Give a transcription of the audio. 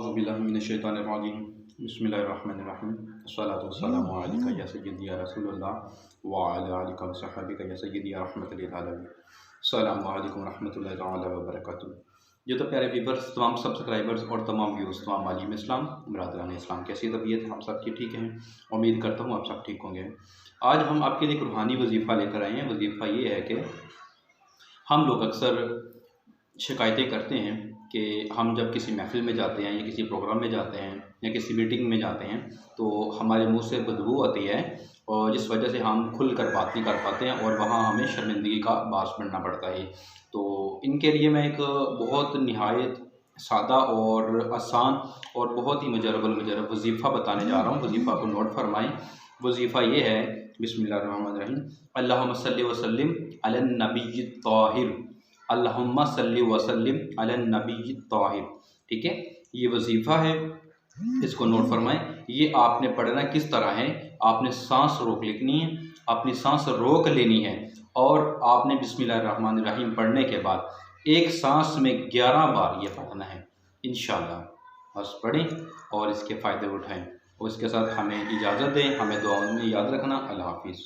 औज़ुबिल्लाहि मिनश्शैतानिर्रजीम बिस्मिल्लाहिर्रहमानिर्रहीम अस्सलातु वस्सलामु अलैका या सय्यदी या रसूलल्लाह व अला आलिका व सहाबिका या सय्यदी या रहमत लिल आलमीन। अस्सलामु अलैकुम रहमतुल्लाहि तआला व बरकातुहू। ये तो प्यारे व्यूवर्स, तमाम सब्सक्राइबर्स और तमाम व्यूअर्स, तमाम आलिम इस्लाम, बरादरान इस्लाम, कैसी तबीयत है? आप सबकी ठीक हैं? उम्मीद करता हूँ आप सब ठीक होंगे। आज हम आपके लिए एक रूहानी वजीफ़ा लेकर आए हैं। वजीफ़ा ये है कि हम लोग अक्सर शिकायतें करते हैं कि हम जब किसी महफ़िल में जाते हैं या किसी प्रोग्राम में जाते हैं या किसी मीटिंग में जाते हैं तो हमारे मुंह से बदबू आती है और जिस वजह से हम खुल कर बात नहीं कर पाते हैं और वहाँ हमें शर्मिंदगी का बास बनना पड़ता है। तो इनके लिए मैं एक बहुत नहायत सादा और आसान और बहुत ही मुजरब वजीफ़ा बताने जा रहा हूँ। वजीफ़ा को नोट फरमाएँ। वजीफ़ा ये है, बिस्मिल्लाहिर्रहमानिर्रहीम, अल्लाहुम्मा सल्लि व सल्लिम अलन नबी ताहिर, अल्लाहुम्मा सल्लि व सल्लिम अलन नबी ताहिर। ठीक है, ये वजीफ़ा है, इसको नोट फरमाएं। ये आपने पढ़ना किस तरह है, आपने सांस रोक लिखनी है, अपनी सांस रोक लेनी है और आपने बिस्मिल्लाहिर्रहमानिर्रहीम पढ़ने के बाद एक सांस में 11 बार ये पढ़ना है इंशाअल्लाह। बस पढ़ें और इसके फ़ायदे उठाएं और इसके साथ हमें इजाज़त दें। हमें दुआओं में याद रखना। अल्लाह हाफिज़।